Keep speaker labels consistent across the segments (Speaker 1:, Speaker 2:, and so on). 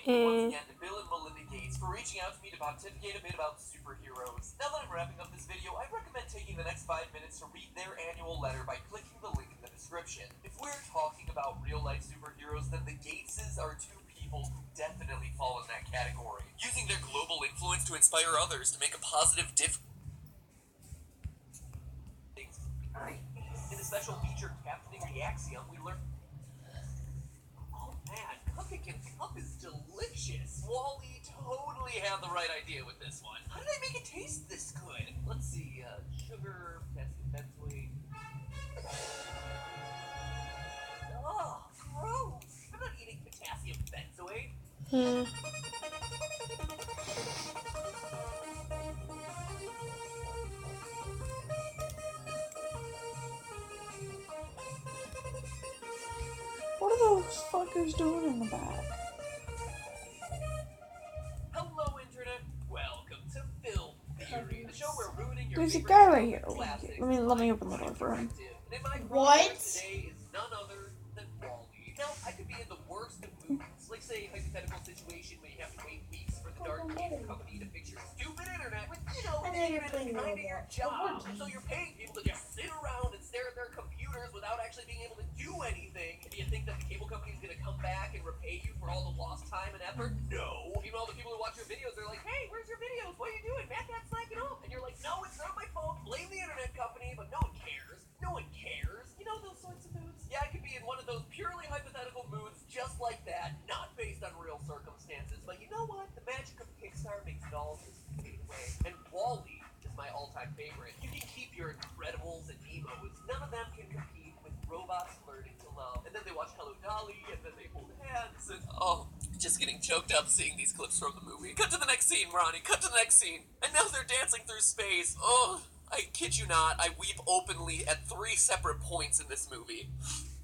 Speaker 1: thank you once again to Bill and Melinda Gates for reaching out to me to pontificate a bit about superheroes. Now that I'm wrapping up this video, I recommend taking the next 5 minutes to read their annual letter by clicking the link in the description. If we're talking about real-life superheroes, then the Gateses are two people who definitely fall in that category, using their global influence to inspire others to make a positive difference. In a special feature captaining the Axiom, we learn. Oh man, cooking in cup is delicious. Wally totally had the right idea with this one. How did I make it taste this good? Let's see, sugar, potassium benzoate. Oh, gross! I'm not eating potassium benzoate.
Speaker 2: What are those fuckers doing in the back?
Speaker 1: Hello, Internet. Welcome to Film Theory, the show where ruining your
Speaker 2: There's a
Speaker 1: favorite
Speaker 2: guy right here.
Speaker 1: classics
Speaker 2: Let me open the door for him.
Speaker 1: And my
Speaker 3: What?
Speaker 1: Today is none other than Wally. Now, I could be in the worst of moods, like say a hypothetical situation where you have to wait weeks for the dark cable company to fix your stupid internet. But you know, the internet is kind of your job, and so you're paying people to just sit around and stare at their computers without actually being able to do anything. Do you think that the cable company is going to come back and repay you for all the lost time and effort? No. Meanwhile, the people who watch your videos are like, hey, where's your videos? What are you doing? Matt got slacking off. And you're like, no, it's not my fault. Blame the internet company. But no one cares. No one cares. You know those sorts of moods? Yeah, I could be in one of those purely hypothetical moods just like that, not based on real circumstances. But you know what? The magic of Pixar makes it all just fade away. And Wall-E is my all-time favorite. You can keep your Incredibles and Nemos. None of them can compete with robots learning to love. And then they watch Hello Dolly, and then they hold hands, and oh, just getting choked up seeing these clips from the movie. Cut to the next scene, Ronnie. Cut to the next scene. And now they're dancing through space. Oh, I kid you not, I weep openly at 3 separate points in this movie.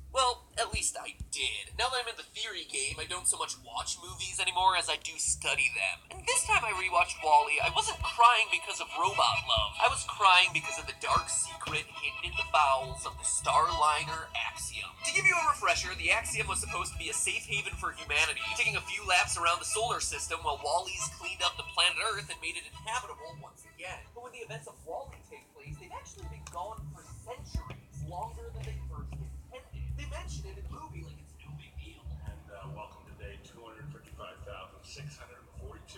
Speaker 1: Well, at least I did. Now that I'm in the theory game, I don't so much watch movies anymore as I do study them. And this time I rewatched Wall-E, I wasn't crying because of robot love. I was crying because of the dark secret hidden in the bowels of the Starliner Axiom. To give you a refresher, the Axiom was supposed to be a safe haven for humanity, taking a few laps around the solar system while Wall-E's cleaned up the planet Earth and made it inhabitable once again. But when the events of Wall-E take place, they've actually been gone for centuries, longer than they first intended. They mention it in the movie like it's no big deal.
Speaker 4: And welcome to day 255,642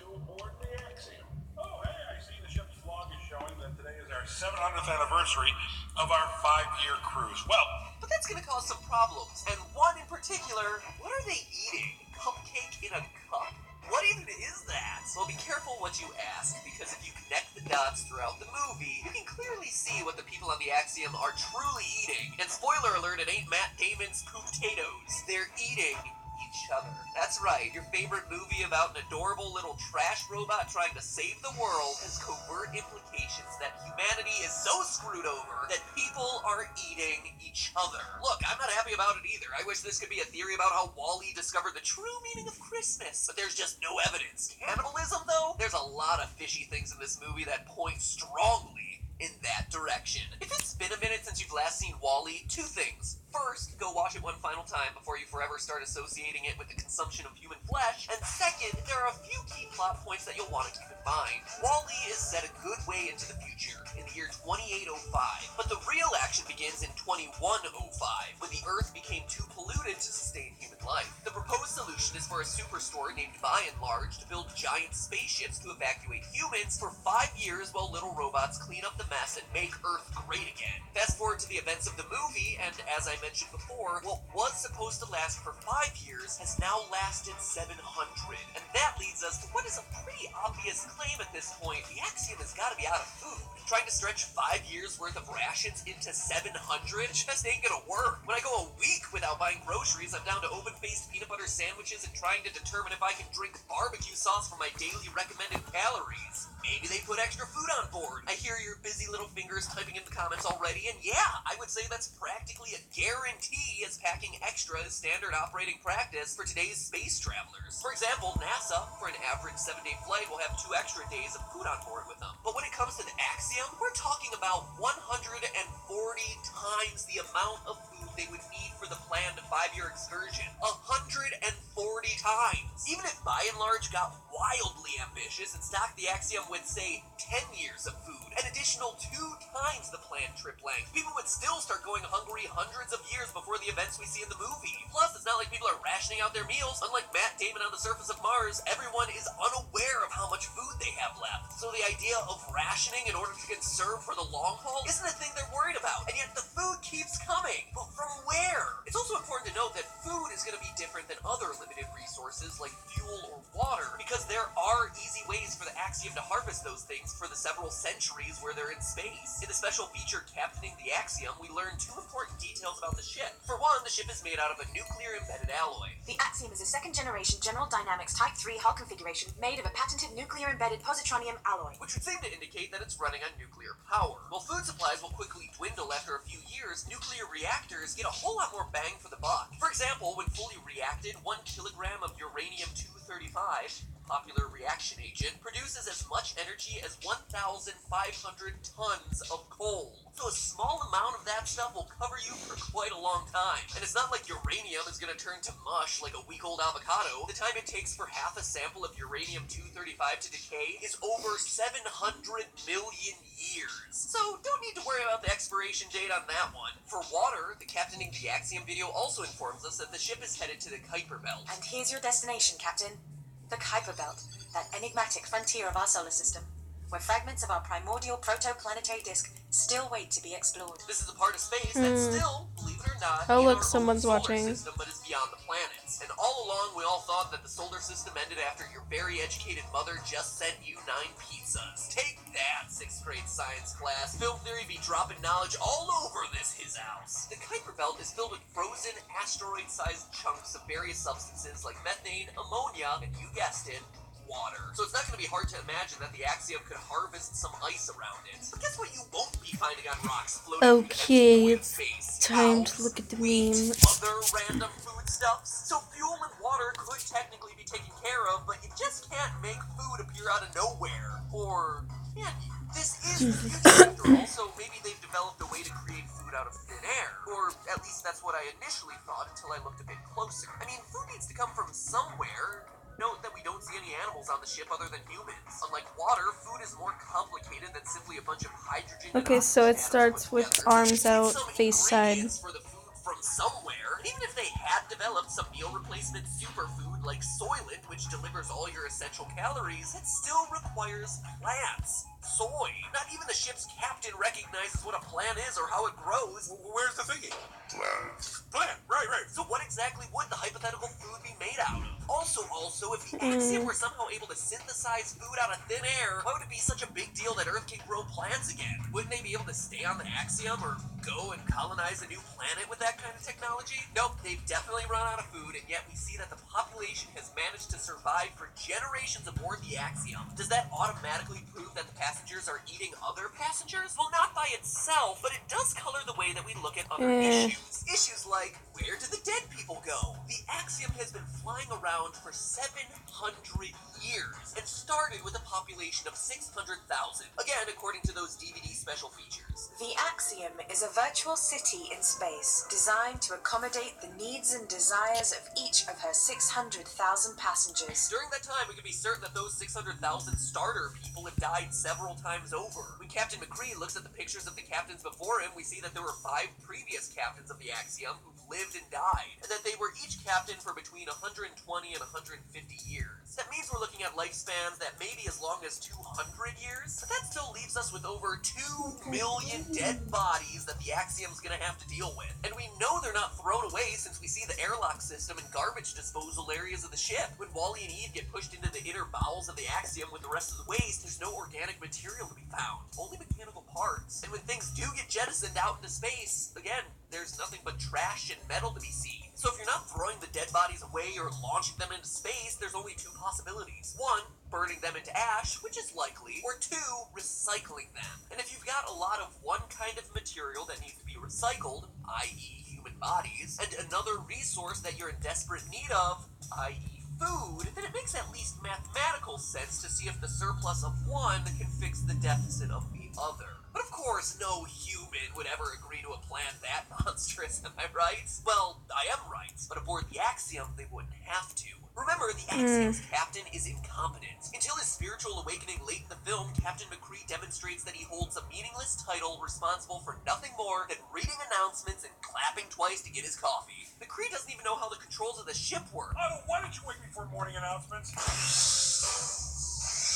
Speaker 4: aboard the Axiom. Oh, hey, I see the ship's log is showing that today is our 700th anniversary of our 5-year cruise. Well,
Speaker 1: but that's going to cause some problems. And one in particular, what are they eating? Cupcake in a cup? What even is that? Well, be careful what you ask, because if you connect the dots throughout the movie, you can clearly see what the people on the Axiom are truly eating. And spoiler alert, it ain't Matt Damon's potatoes. They're eating each other. That's right, your favorite movie about an adorable little trash robot trying to save the world has covert implications that humanity is so screwed over that people are eating each other. Look, I'm not happy about it either. I wish this could be a theory about how Wall-E discovered the true meaning of Christmas, but there's just no evidence. Cannibalism, though? There's a lot of fishy things in this movie that point strongly in that direction. If it's been a minute since you've last seen Wall-E, 2 things. First, go watch it one final time before you forever start associating it with the consumption of human flesh. And second, there are a few key plot points that you'll want to keep in mind. Wall-E is set a good way into the future, in the year 2805. But the real action begins in 2105, when the Earth became too polluted to sustain human life. The proposed solution is for a superstore named By and Large to build giant spaceships to evacuate humans for 5 years while little robots clean up the mess and make Earth great again. Fast forward to the events of the movie, and as I mentioned before, what was supposed to last for 5 years has now lasted 700. And that leads us to what is a pretty obvious claim at this point. The Axiom has got to be out of food. Trying to stretch 5 years worth of rations into 700 just ain't gonna work. When I go a week without buying groceries, I'm down to open-faced peanut butter sandwiches and trying to determine if I can drink barbecue sauce for my daily recommended calories. Maybe they put extra food on board. I hear your busy little fingers typing in the comments already, and yeah, I would say that's practically a guarantee as packing extra is standard operating practice for today's space travelers. For example, NASA, for an average 7-day flight, will have 2 extra days of food on board with them. But when it comes to the Axiom, we're talking about 140 times the amount of food they would need for the planned 5-year excursion. 140 times! Even if by and large got wildly ambitious and stocked the Axiom with, say, 10 years of food, an additional 2 times the planned trip length, people would still start going hungry hundreds of years before the events we see in the movie. Plus, it's not like people are rationing out their meals. Unlike Matt Damon on the surface of Mars, everyone is unaware of how much food they have left. So the idea of rationing in order to conserve for the long haul isn't a thing they're worried about. And yet the food keeps coming. But from where? It's also important to note that food is going to be different than other limited resources like fuel or water, because there are easy ways for the Axiom to harvest those things for the several centuries where they're in space. In the special feature Captaining the Axiom, we learn 2 important details about the ship. For one, the ship is made out of a nuclear-embedded alloy.
Speaker 3: The Axiom is a second-generation General Dynamics Type 3 hull configuration made of a patented nuclear-embedded positronium alloy,
Speaker 1: Which would seem to indicate that it's running on nuclear power. While food supplies will quickly dwindle after a few years, nuclear reactors get a whole lot more bang for the buck. For example, when fully reacted, 1 kilogram of uranium-235, popular reaction agent, produces as much energy as 1,500 tons of coal. So a small amount of that stuff will cover you for quite a long time. And it's not like uranium is going to turn to mush like a week-old avocado. The time it takes for half a sample of uranium-235 to decay is over 700 million years. So don't need to worry about the expiration date on that one. For water, the Captaining the Axiom video also informs us that the ship is headed to the Kuiper Belt.
Speaker 3: And here's your destination, Captain. The Kuiper Belt, that enigmatic frontier of our solar system, where fragments of our primordial protoplanetary disk still wait to be explored.
Speaker 1: This is a part of space that's still, believe it or not,
Speaker 2: Oh,
Speaker 1: in
Speaker 2: look,
Speaker 1: our
Speaker 2: someone's
Speaker 1: own solar
Speaker 2: watching.
Speaker 1: system, but is beyond the planets. And all along, we all thought that the solar system ended after your very educated mother just sent you 9 pizzas. Take that, 6th grade science class. Film theory be dropping knowledge all over this his house. The Kuiper Belt is filled with frozen, asteroid-sized chunks of various substances like methane, ammonia, and you guessed it, water. So it's not going to be hard to imagine that the Axiom could harvest some ice around it. But guess what you won't be finding on rocks floating
Speaker 2: Okay,
Speaker 1: in
Speaker 2: it's
Speaker 1: space?
Speaker 2: time
Speaker 1: Cows,
Speaker 2: to look at the
Speaker 1: wheat,
Speaker 2: meme.
Speaker 1: other random foodstuffs. So fuel and water could technically be taken care of, but you just can't make food appear out of nowhere. Or, yeah, this is the future after all, so maybe they've developed a way to create food out of thin air. Or at least that's what I initially thought until I looked a bit closer. I mean, food needs to come from somewhere. Note that we don't see any animals on the ship other than humans. Unlike water, food is more complicated than simply a bunch of hydrogen.
Speaker 2: Okay, so it starts with arms out, face side.
Speaker 1: For the food from somewhere. Even if they had developed some meal replacement superfood like Soylent, which delivers all your essential calories, it still requires plants. Soy. Not even the ship's captain recognizes what a plant is or how it grows.
Speaker 4: Where's the thingy? Plant. Right.
Speaker 1: So what exactly would the hypothetical food be made out of? Also, if the Axiom were somehow able to synthesize food out of thin air, why would it be such a big deal that Earth can grow plants again? Wouldn't they be able to stay on the Axiom or go and colonize a new planet with that kind of technology? Nope, they've definitely run out of food, and yet we see that the population has managed to survive for generations aboard the Axiom. Does that automatically prove that the passengers are eating other passengers? Well, not by itself, but it does color the way that we look at other issues. Issues like, where do the dead people go? The Axiom has been flying around for 700 years and started with a population of 600,000. Again, according to those DVD special features.
Speaker 3: The Axiom is a virtual city in space designed to accommodate the needs and desires of each of her 600,000 passengers.
Speaker 1: During that time, we can be certain that those 600,000 starter people have died several times over. When Captain McCree looks at the pictures of the captains before him, we see that there were 5 previous captains of the Axiom who lived and died, and that they were each captain for between 120 and 150 years. That means we're looking at lifespans that may be as long as 200 years, but that still leaves us with over 2 million dead bodies that the Axiom's gonna have to deal with. And we know they're not thrown away since we see the airlock system and garbage disposal areas of the ship. When Wally and Eve get pushed into the inner bowels of the Axiom with the rest of the waste, there's no organic material to be found, only mechanical parts. And when things do get jettisoned out into space, again, there's nothing but trash and metal to be seen. So if you're not throwing the dead bodies away or launching them into space, there's only 2 possibilities. 1, burning them into ash, which is likely, or 2, recycling them. And if you've got a lot of one kind of material that needs to be recycled, i.e. human bodies, and another resource that you're in desperate need of, i.e. food, then it makes at least mathematical sense to see if the surplus of one can fix the deficit of the other. But of course, no human would ever agree to a plan that nonsense. monstrous, am I right? Well, I am right, but aboard the Axiom, they wouldn't have to. Remember, the Axiom's captain is incompetent. Until his spiritual awakening late in the film, Captain McCree demonstrates that he holds a meaningless title responsible for nothing more than reading announcements and clapping twice to get his coffee. McCree doesn't even know how the controls of the ship work.
Speaker 4: Otto, why did you wake me for morning announcements?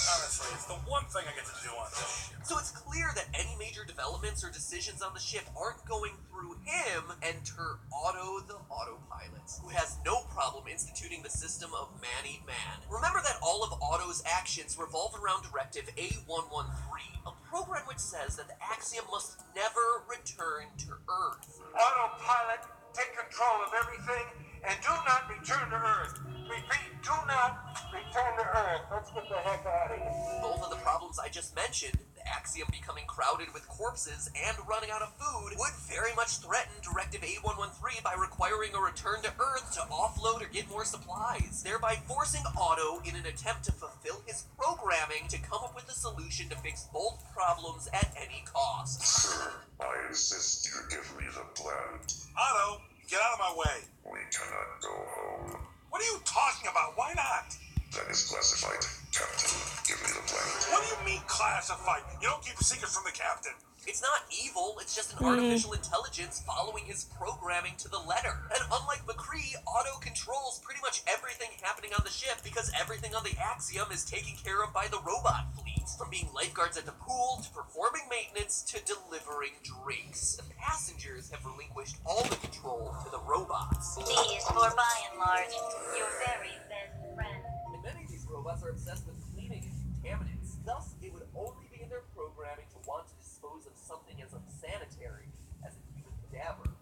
Speaker 4: Honestly, it's the one thing I get to do on this ship.
Speaker 1: So it's clear that any major developments or decisions on the ship aren't going through him. Enter Otto the autopilot, who has no problem instituting the system of man-eat-man. Remember that all of Otto's actions revolve around Directive A113, a program which says that the Axiom must never return to Earth.
Speaker 5: Autopilot, take control of everything and do not return to Earth. Repeat, do not return to Earth. Let's get the heck out of here.
Speaker 1: Both of the problems I just mentioned, the Axiom becoming crowded with corpses and running out of food, would very much threaten Directive A113 by requiring a return to Earth to offload or get more supplies, thereby forcing Otto in an attempt to fulfill his programming to come up with a solution to fix both problems at any cost.
Speaker 6: Sir, I insist you give me the planet.
Speaker 4: Otto, get out of my way.
Speaker 6: We cannot go home.
Speaker 4: What are you talking about? Why not?
Speaker 6: That is classified. Captain, give me the planet.
Speaker 4: What do you mean classified? You don't keep secrets from the captain.
Speaker 1: It's not evil, it's just an artificial intelligence following his programming to the letter. And unlike McCree, Otto controls pretty much everything happening on the ship because everything on the Axiom is taken care of by the robot fleet. From being lifeguards at the pool, to performing maintenance, to delivering drinks. The passengers have relinquished all the control to the robots.
Speaker 7: B is for by and large, your very best friend.
Speaker 1: And many of these robots are obsessed with cleaning and contaminants. Thus, it would only be in their programming to want to dispose of something as unsanitary as a human cadaver.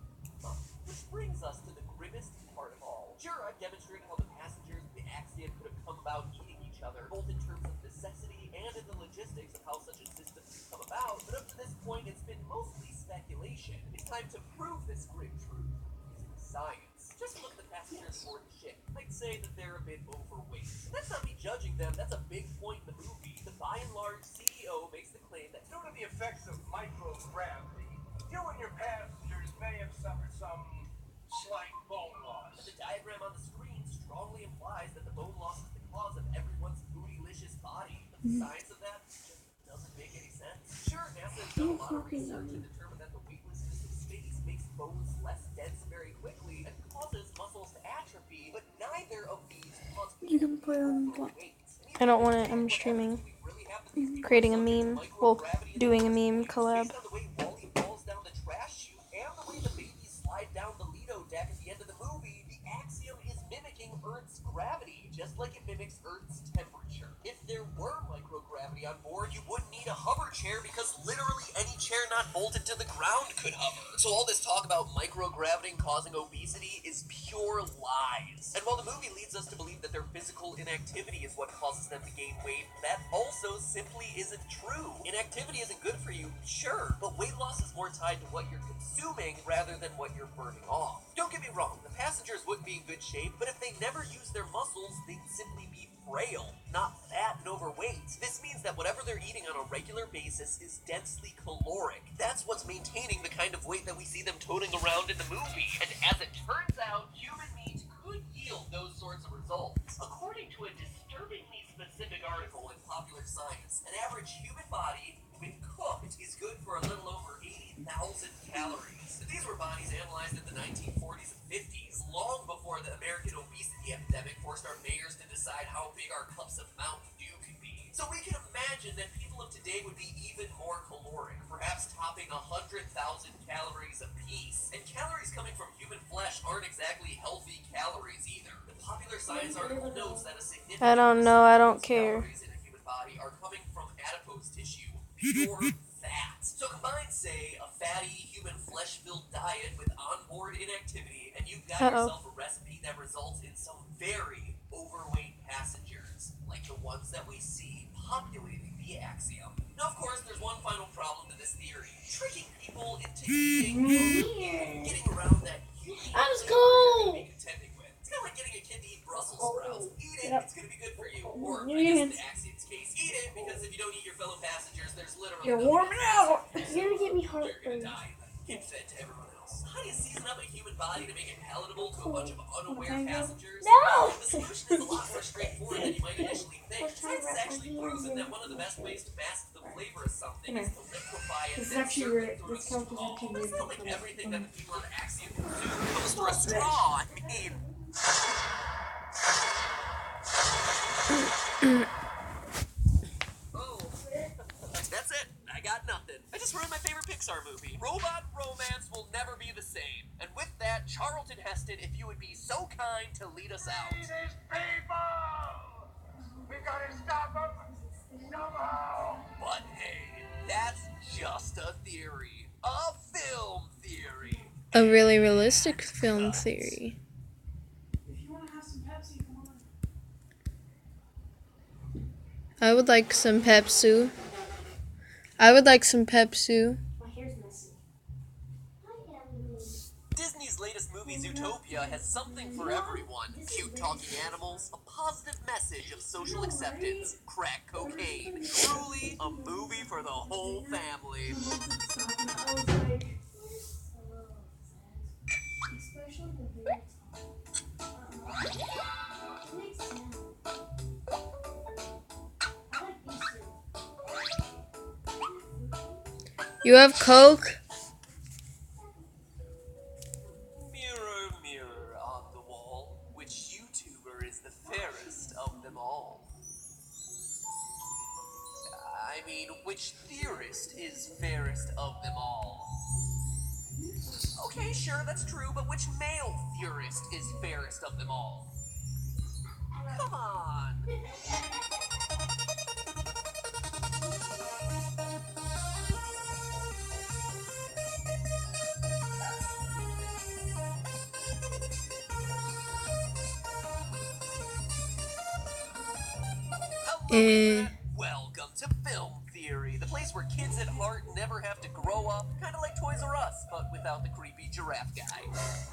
Speaker 1: Which brings us to the grimmest part of all. Sure, I've demonstrated how the passengers of the Axiom could have come about eating each other, both in terms of necessity and in the logistics of how such a system could come about, but up to this point it's been mostly speculation. It's time to prove this grim truth using science. Just look at the passengers aboard the ship. I'd say that they're a bit overweight. That's not me judging them, that's a big point in the movie. The by and large CEO makes the claim that
Speaker 5: Due to the effects of microgravity, you and your passengers may have suffered some slight bone loss.
Speaker 1: the diagram on the screen strongly implies that the bone loss is the cause of everyone's bootylicious body. But the science of that just doesn't make any sense. Sure, NASA has done a lot of research and determined that the weightlessness of space makes bones less dense very quickly and causes muscles to atrophy, but neither of these cause
Speaker 2: You can play on.
Speaker 1: weight.
Speaker 2: I don't want it. I'm streaming. Creating a meme. Well, doing a meme collab.
Speaker 1: Based on the way Wally falls down the trash chute and the way the babies slide down the Lido deck at the end of the movie, the Axiom is mimicking Earth's gravity, just like it mimics Earth's temperature. If there were microgravity on board, you wouldn't need a hover chair because literally any chair not bolted to the ground could hover. So all this talk about microgravity causing obesity is pure lies. And while the movie leads us to believe that their physical inactivity is what causes them to gain weight, that also simply isn't true. Inactivity isn't good for you, sure, but weight loss is more tied to what you're consuming rather than what you're burning off. Don't get me wrong, the passengers wouldn't be in good shape, but if they never use their muscles, they'd simply be frail, not fat and overweight. This means that whatever they're eating on a regular basis is densely caloric. That's what's maintaining the kind of weight that we see them toting around in the movie. And as it turns out, human meat could yield those sorts of results. According to a disturbingly specific article in Popular Science, an average human body, when cooked, is good for a little over 80,000 calories. These were bodies analyzed in the 1940s and 50s, long before the American obesity epidemic forced our mayors to decide how big our cups of Mountain Dew could be. So we can imagine that people of today would be even more caloric, perhaps topping 100,000 calories apiece. And calories coming from human flesh aren't exactly healthy calories either. The Popular Science article notes that a significant
Speaker 2: I don't know. I don't care.
Speaker 1: calories in a human body are coming from adipose tissue, pure fat. So combine, say, a fatty human flesh-filled diet with onboard inactivity, and you've got yourself a recipe that results in some very overweight passengers, like the ones that we see populating the Axiom. Now, of course, there's one final problem to this theory. Tricking people into eating and getting around that human
Speaker 2: Let's
Speaker 1: flesh
Speaker 2: go!
Speaker 1: you're gonna be contending with. It's kind of like getting a kid to eat Brussels sprouts. Eat it,
Speaker 2: Yep.
Speaker 1: it's gonna be good for you. Or,
Speaker 2: Your
Speaker 1: I guess in
Speaker 2: hands.
Speaker 1: the Axiom's case, eat it, because if you don't eat your fellow passengers, there's literally
Speaker 2: You're
Speaker 1: nothing
Speaker 2: warming out.
Speaker 1: else.
Speaker 2: You're gonna get me
Speaker 1: You're gonna
Speaker 2: heartburn.
Speaker 1: die. Get fed to everyone else. How do you see body to make it palatable to a bunch of unaware passengers?
Speaker 2: No!
Speaker 1: The solution is a lot more straightforward than you might initially think. Science has actually proven that one of the best ways to mask the flavor of something is to liquefy it.
Speaker 8: This is actually this character's actually
Speaker 1: But it's
Speaker 8: weird.
Speaker 1: not like everything that the people on Axiom consume goes through a straw. I mean... Oh, that's it. I got nothing. I just ruined my favorite Pixar movie. Robot romance will never be the same. And with that, Charlton Heston, if you would be so kind to lead us out.
Speaker 5: These people! We gotta stop them somehow!
Speaker 1: But hey, that's just a theory. A film theory.
Speaker 2: A really realistic film theory.
Speaker 8: If you want to have some Pepsi, come on.
Speaker 2: I would like some Pepsi. I would like some Pepsi.
Speaker 8: My hair's messy.
Speaker 1: Disney's latest movie, Zootopia, has something for everyone. Cute talking animals, a positive message of social acceptance, crack cocaine. Truly a movie for the whole family.
Speaker 8: I was like, especially the very top. It makes sense. I like these two.
Speaker 2: You have Coke?
Speaker 1: Mirror, mirror on the wall, which YouTuber is the fairest of them all? I mean, which theorist is fairest of them all? Okay, sure, that's true, but which male theorist is fairest of them all? Come on. Welcome to Film Theory, the place where kids at heart never have to grow up, kind of like Toys R Us, but without the creepy giraffe guy.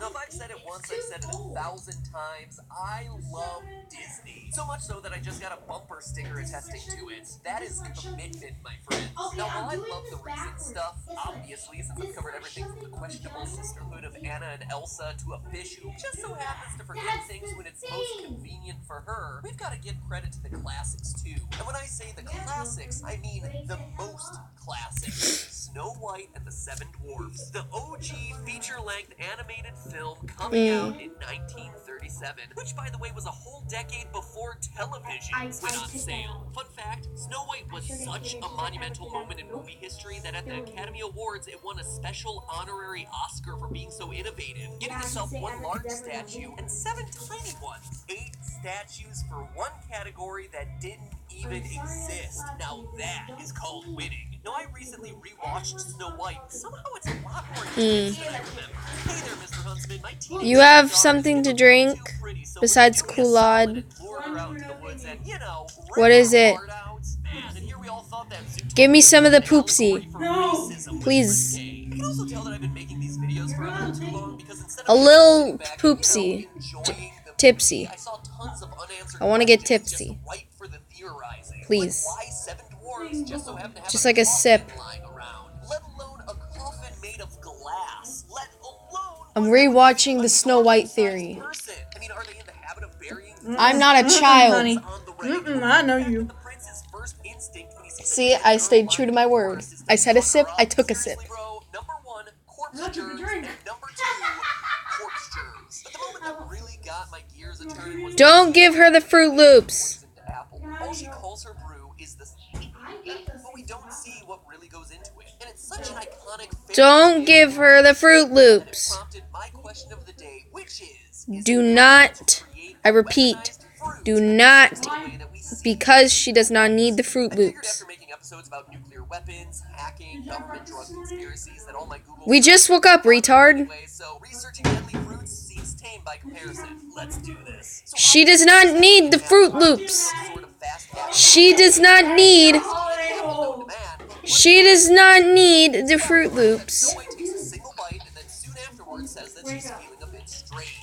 Speaker 1: Now, if I've said it once, I've said it 1,000 times. I love Disney. So much so that I just got a bumper sticker attesting to it. That is commitment, my friends. Now, while I love the recent stuff, obviously, since I've covered everything from the questionable sisterhood of Anna and Elsa to a fish who just so happens to forget things when it's most convenient for her, we've got to give credit to the classics, too. And when I say the classics, I mean the most classic. Snow White and the Seven Dwarfs, the OG feature-length animated film coming out in 1937, which, by the way, was a whole decade before television went on sale. Fun fact, Snow White was such a monumental moment in movie history that at the Academy Awards, it won a special honorary Oscar for being so innovative, giving itself one large statue and 7 tiny ones. 8 statues for one category that didn't even exist. Now that is called winning. Now, I recently rewatched Snow White. Somehow it's a lot more intense than I remember. Hey there, Mr. Huntsman. My teenage
Speaker 2: You have
Speaker 1: daughter
Speaker 2: something
Speaker 1: is
Speaker 2: to
Speaker 1: too
Speaker 2: drink
Speaker 1: pretty, so
Speaker 2: besides
Speaker 1: when you do a solid
Speaker 2: Kool-Aid?
Speaker 1: and lure her out into the woods and, you know,
Speaker 2: What
Speaker 1: rip
Speaker 2: is
Speaker 1: her
Speaker 2: it?
Speaker 1: heart out, man, and here we all thought that Zootopia
Speaker 2: Give me some of the
Speaker 1: was an allegory
Speaker 2: poopsie.
Speaker 1: for
Speaker 8: No.
Speaker 1: racism was
Speaker 2: Please.
Speaker 1: risque. You can also tell that I've been making these videos for a little too long because instead
Speaker 2: A
Speaker 1: of
Speaker 2: little
Speaker 1: sitting back and,
Speaker 2: poopsie.
Speaker 1: enjoying the
Speaker 2: Tipsy.
Speaker 1: movie, I saw tons of unanswered
Speaker 2: I wanna get
Speaker 1: questions
Speaker 2: tipsy.
Speaker 1: just ripe for the theorizing.
Speaker 2: Please.
Speaker 1: Like why 7 dwarves just so happen to have
Speaker 2: Just like a
Speaker 1: coffin
Speaker 2: sip.
Speaker 1: lying around, let alone a coffin made of glass, let alone
Speaker 2: I'm rewatching the Snow White theory.
Speaker 1: person. I mean, are they in the habit of burying
Speaker 2: I'm not a child.
Speaker 8: honey.
Speaker 1: on the regular?
Speaker 8: I know
Speaker 1: In fact,
Speaker 8: you.
Speaker 1: the prince's first instinct when he sees
Speaker 2: See,
Speaker 1: the
Speaker 2: I
Speaker 1: girl
Speaker 2: stayed true to my
Speaker 1: lying
Speaker 2: word.
Speaker 1: first is to
Speaker 2: I said a
Speaker 1: fuck
Speaker 2: sip,
Speaker 1: her
Speaker 2: I
Speaker 1: up.
Speaker 2: took a sip.
Speaker 1: Seriously, bro, number 1, corpse
Speaker 8: I took a
Speaker 1: germs,
Speaker 8: drink.
Speaker 1: and number 2, corpse germs. But the moment that really got my gears a-turning was
Speaker 2: Don't give her the Fruit Loops.
Speaker 1: poisoned apple. All she calls her brew is the but we don't see what really goes into it. And it's such an iconic fairy
Speaker 2: Don't
Speaker 1: tale
Speaker 2: give her the Fruit
Speaker 1: that it
Speaker 2: Loops.
Speaker 1: prompted my question of the day, which is
Speaker 2: Do
Speaker 1: it
Speaker 2: not,
Speaker 1: possible to create
Speaker 2: I repeat,
Speaker 1: weaponized fruit
Speaker 2: do
Speaker 1: in
Speaker 2: not,
Speaker 1: the way that we see
Speaker 2: because she does not need the Fruit
Speaker 1: I figured
Speaker 2: Loops.
Speaker 1: after making episodes about nuclear weapons, hacking, government drug conspiracies, that all my Google
Speaker 2: We just woke up, retard.
Speaker 1: anyway, so researching deadly fruits seems tame by comparison. Let's do this. So
Speaker 2: She does not need the Fruit Loops.
Speaker 1: sort of fast casual
Speaker 2: She does not need,
Speaker 1: known to man.
Speaker 2: she does not need the Fruit
Speaker 1: Snow
Speaker 2: Loops.
Speaker 1: White takes a single bite and then soon afterwards says that she's feeling a bit strange.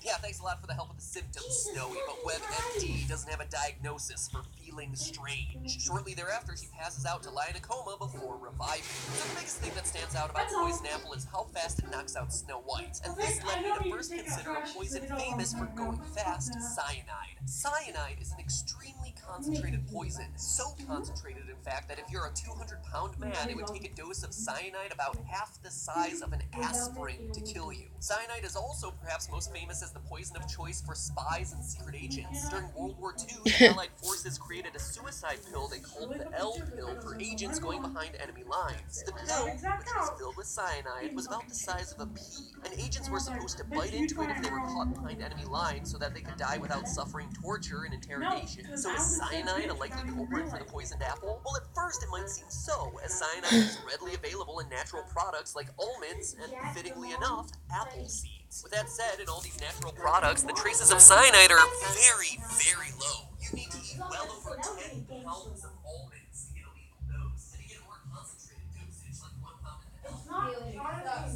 Speaker 1: Yeah, thanks a lot for the help with the symptoms, Snowy, but WebMD doesn't have a diagnosis for feeling strange. Shortly thereafter, she passes out to lie in a coma before reviving. So the biggest thing that stands out about poison apple is how fast it knocks out Snow White. And this led me to first consider a poison famous for going fast, cyanide. Cyanide is an extremely concentrated poison. So concentrated, in fact, that if you're a 200-pound man, it would take a dose of cyanide about half the size of an aspirin to kill you. Cyanide is also perhaps most famous as the poison of choice for spies and secret agents. During World War II, the Allied forces created a suicide pill they called the L pill for agents going behind enemy lines. The pill, which was filled with cyanide, was about the size of a pea, and agents were supposed to bite into it if they were caught behind enemy lines so that they could die without suffering torture and interrogation. So is cyanide a likely culprit for the poisoned apple? Well, at first it might seem so, as cyanide is readily available in natural products like almonds and, fittingly enough, apple seeds. With that said, in all these natural products, the traces of cyanide are very, very low. You need to eat well over 10 pounds of almonds to get a lethal dose, and to get a more concentrated dosage, like 1 pound in the health.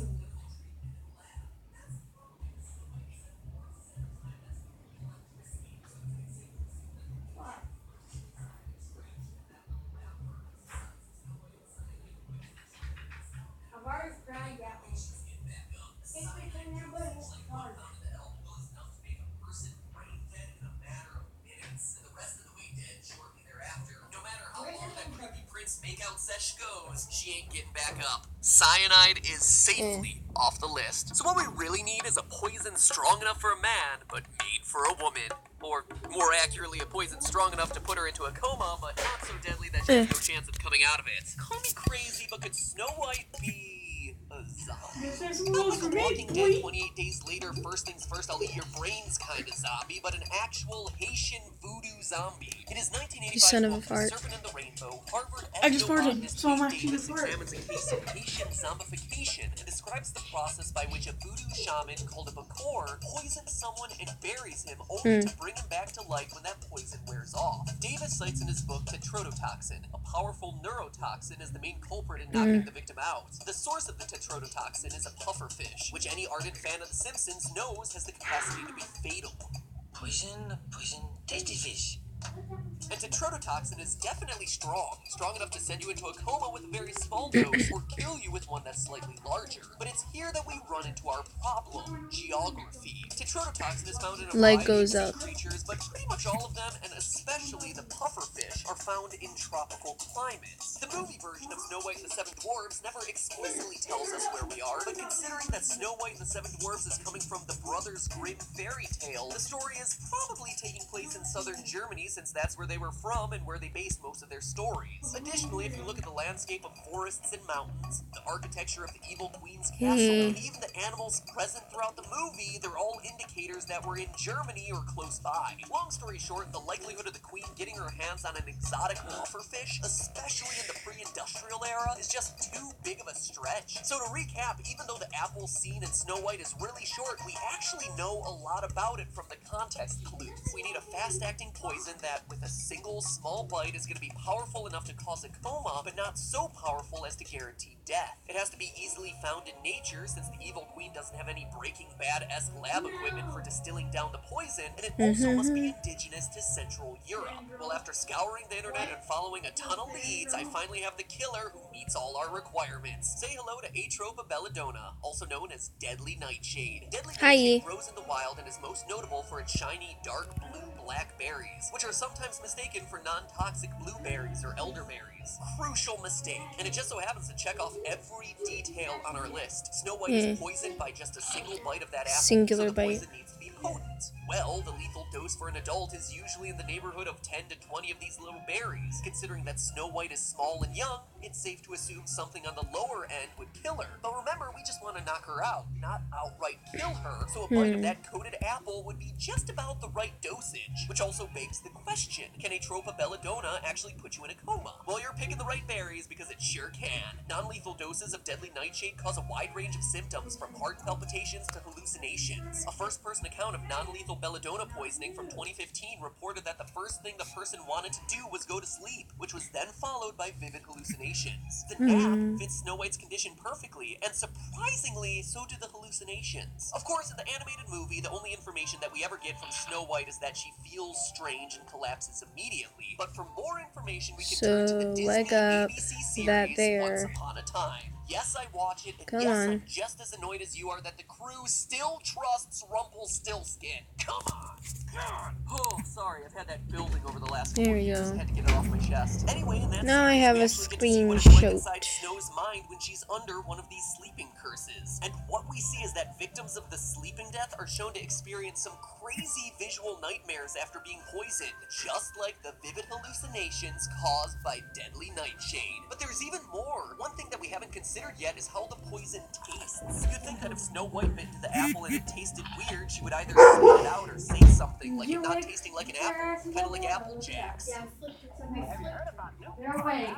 Speaker 8: I've already tried that one. It's between there, but it's hard.
Speaker 1: No matter how long that creepy prince makeout sesh goes, she ain't getting back up. Cyanide is safely off the list. So what we really need is a poison strong enough for a man, but made for a woman. Or, more accurately, a poison strong enough to put her into a coma, but not so deadly that she has no chance of coming out of it. Call me crazy, but could Snow White be a zombie?
Speaker 8: This is
Speaker 1: Not
Speaker 8: rules
Speaker 1: like
Speaker 8: for
Speaker 1: a
Speaker 8: me,
Speaker 1: Walking Dead
Speaker 8: boy.
Speaker 1: 28 days later, first things first, I'll eat your brains kind of zombie, but an actual Haitian voodoo zombie. It is 1985.
Speaker 2: You son of a
Speaker 1: book, The
Speaker 2: fart.
Speaker 1: Serpent and the Rainbow. Harvard
Speaker 8: I just farted,
Speaker 1: ethnobotanist
Speaker 8: so I'm
Speaker 1: Kate
Speaker 8: actually
Speaker 1: Davis
Speaker 8: gonna fart.
Speaker 1: examines a case of Haitian zombification and describes the process by which a voodoo shaman called a Bakor poisons someone and buries him only to bring him back to life when that poison wears off. Davis cites in his book tetrodotoxin, a powerful neurotoxin, as the main culprit in knocking the victim out. The source of the tetrodotoxin is a pufferfish, which any ardent fan of The Simpsons knows has the capacity to be fatal. Poison, tasty fish. And tetrodotoxin is definitely strong enough to send you into a coma with a very small dose or kill you with one that's slightly larger. But it's here that we run into our problem, geography. Tetrodotoxin is found in a
Speaker 2: Light
Speaker 1: variety
Speaker 2: goes
Speaker 1: of
Speaker 2: up.
Speaker 1: sea creatures, but pretty much all of them, and especially the pufferfish, are found in tropical climates. The movie version of Snow White and the Seven Dwarfs never explicitly tells us where we are, but considering that Snow White and the Seven Dwarfs is coming from the Brothers Grimm fairy tale, the story is probably taking place in southern Germany, since that's where they were from and where they based most of their stories. Additionally, if you look at the landscape of forests and mountains, the architecture of the evil queen's castle, and even the animals present throughout the movie, they're all indicators that we're in Germany or close by. Long story short, the likelihood of the queen getting her hands on an exotic pufferfish, especially in the pre-industrial era, is just too big of a stretch. So to recap, even though the apple scene in Snow White is really short, we actually know a lot about it from the context clues. We need a fast-acting poison that, with a single small bite, is going to be powerful enough to cause a coma, but not so powerful as to guarantee death. It has to be easily found in nature, since the evil queen doesn't have any Breaking Bad-esque lab equipment for distilling down the poison, and it also must be indigenous to Central Europe. Well, after scouring the internet and following a ton of leads, I finally have the killer who meets all our requirements. Say hello to Atropa belladonna, also known as Deadly Nightshade. Deadly
Speaker 2: Hi.
Speaker 1: Nightshade grows in the wild and is most notable for its shiny dark blue-black berries, which are sometimes mistaken for non-toxic blueberries or elderberries. Crucial mistake, and it just so happens to check off every detail on our list. Snow White is poisoned by just a single bite of that apple,
Speaker 2: Singular
Speaker 1: so the
Speaker 2: bite.
Speaker 1: poison needs to be potent. Well, the lethal dose for an adult is usually in the neighborhood of 10 to 20 of these little berries. Considering that Snow White is small and young, it's safe to assume something on the lower end would kill her. But remember, we just want to knock her out, not outright kill her, so a bite of that coated apple would be just about the right dosage. Which also begs the question, can Atropa belladonna actually put you in a coma? Well, you're picking the right berries because it sure can. Non-lethal doses of Deadly Nightshade cause a wide range of symptoms, from heart palpitations to hallucinations. A first-person account of non-lethal belladonna poisoning from 2015 reported that the first thing the person wanted to do was go to sleep, which was then followed by vivid hallucinations. The nap fits Snow White's condition perfectly, and surprisingly, surprisingly, so do the hallucinations. Of course, in the animated movie, the only information that we ever get from Snow White is that she feels strange and collapses immediately. But for more information, we can turn to the Disney
Speaker 2: leg up
Speaker 1: ABC
Speaker 2: that
Speaker 1: series
Speaker 2: there.
Speaker 1: Once Upon a Time. Yes, I watch it, and
Speaker 2: Come
Speaker 1: yes,
Speaker 2: on.
Speaker 1: I'm just as annoyed as you are that the crew still trusts Rumpelstiltskin. Come on! Oh, sorry, I've had that building over the last 4
Speaker 2: There we
Speaker 1: years.
Speaker 2: go.
Speaker 1: I had to get it off my chest. Anyway, in that
Speaker 2: Now I
Speaker 1: series,
Speaker 2: have
Speaker 1: we
Speaker 2: a
Speaker 1: actually get to see what it's like inside
Speaker 2: screenshot.
Speaker 1: Snow's mind when she's under one of these sleeping curses. And what we see is that victims of the sleeping death are shown to experience some crazy visual nightmares after being poisoned, just like the vivid hallucinations caused by deadly nightshade. But there's even more. One thing that we haven't considered yet is how the poison tastes. You'd think that if Snow White bit into the apple and it tasted weird, she would either spit it out or say something, like it not tasting like an apple, kind of like Apple Jacks.
Speaker 8: Yeah, flip it to me. They're awake.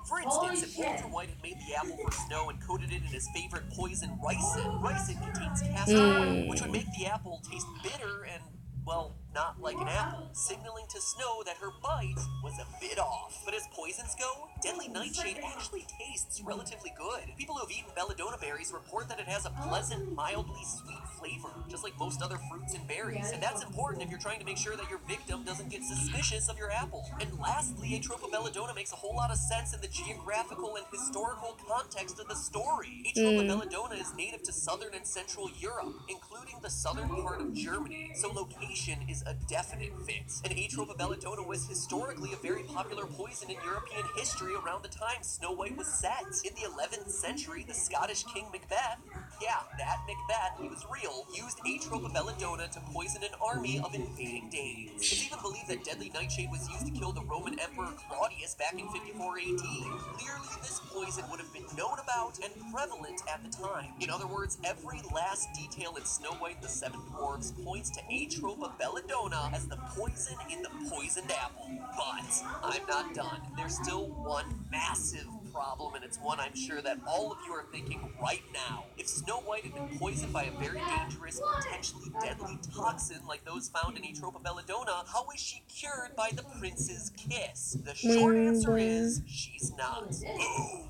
Speaker 1: For instance, if Walter White had made the apple for Snow and coated it in his favorite poison, ricin contains castor oil, which would make the apple taste bitter and, well, not like an apple, signaling to Snow that her bite was a bit off. But as poisons go, deadly nightshade actually tastes relatively good. People who have eaten belladonna berries report that it has a pleasant, mildly sweet flavor, just like most other fruits and berries. And that's important if you're trying to make sure that your victim doesn't get suspicious of your apple. And lastly, Atropa belladonna makes a whole lot of sense in the geographical and historical context of the story. Atropa belladonna is native to southern and central Europe, including the southern part of Germany, so location is a definite fit. And Atropa belladonna was historically a very popular poison in European history around the time Snow White was set. In the 11th century, the Scottish King Macbeth, yeah, that Macbeth, he was real, used Atropa belladonna to poison an army of invading Danes. It's even believed that deadly nightshade was used to kill the Roman Emperor Claudius back in 54 AD. Clearly, this poison would have been known about and prevalent at the time. In other words, every last detail in Snow White and the Seven Dwarfs points to Atropa belladonna as the poison in the poisoned apple. But I'm not done. There's still one massive problem, and it's one I'm sure that all of you are thinking right now. If Snow White had been poisoned by a very dangerous, potentially deadly toxin like those found in Atropa belladonna, how is she cured by the prince's kiss? The short answer is, she's not. Boom!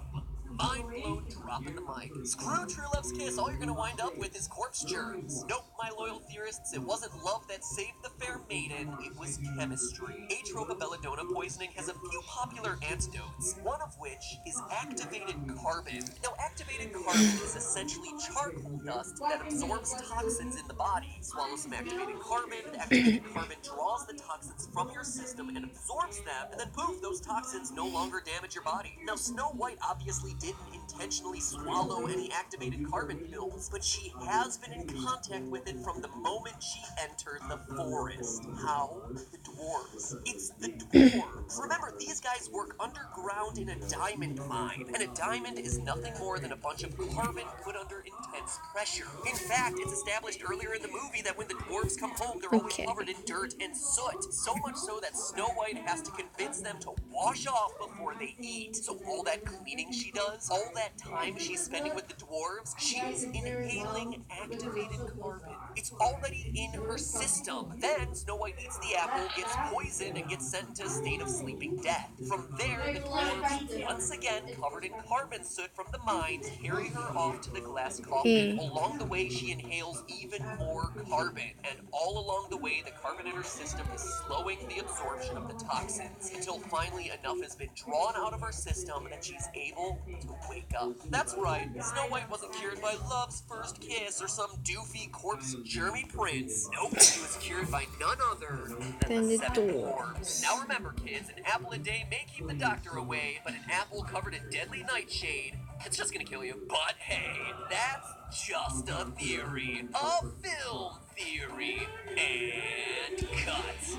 Speaker 1: Mind blown, dropping the mic. Screw True Love's kiss, all you're gonna wind up with is corpse germs. Nope, my loyal theorists, it wasn't love that saved the fair maiden, it was chemistry. Atropa belladonna poisoning has a few popular antidotes, one of which is activated carbon. Now, activated carbon is essentially charcoal dust that absorbs toxins in the body. Swallow some activated carbon draws the toxins from your system and absorbs them, and then poof, those toxins no longer damage your body. Now, Snow White obviously didn't intentionally swallow any activated carbon pills, but she has been in contact with it from the moment she entered the forest. How? The dwarves. It's the dwarves. Remember, these guys work underground in a diamond mine, and a diamond is nothing more than a bunch of carbon put under intense pressure. In fact, it's established earlier in the movie that when the dwarves come home, they're always covered in dirt and soot. So much so that Snow White has to convince them to wash off before they eat. So all that cleaning she does, all that time she's spending with the dwarves, she's inhaling activated carbon. It's already in her system. Then Snow White eats the apple, gets poisoned, and gets sent into a state of sleeping death. From there, the dwarves, once again covered in carbon soot from the mines, carry her off to the glass coffin. Along the way, she inhales even more carbon, and all along the way, the carbon in her system is slowing the absorption of the toxins, until finally enough has been drawn out of her system that she's able to wake up. That's right, Snow White wasn't cured by love's first kiss or some doofy corpse germy prince. Nope, she was cured by none other than the Seven Dwarfs. Now remember, kids, an apple a day may keep the doctor away, but an apple covered in deadly nightshade, it's just gonna kill you. But hey, that's just a theory. A film theory. And cut.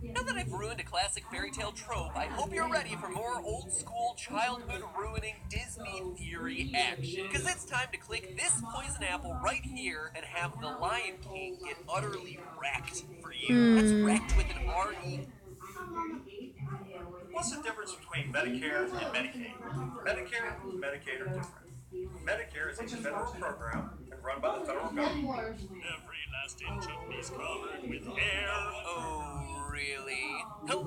Speaker 1: Now that I've ruined a classic fairy tale trope, I hope you're ready for more old school childhood ruining Disney theory action. Because it's time to click this poison apple right here and have the Lion King get utterly wrecked for you. That's wrecked with an R-E.
Speaker 4: What's the difference between Medicare and Medicaid? Medicare and Medicaid are different. Medicare is a federal program and run by the federal government.
Speaker 9: Every last inch of me's covered with hair.
Speaker 1: Oh, really? Hello?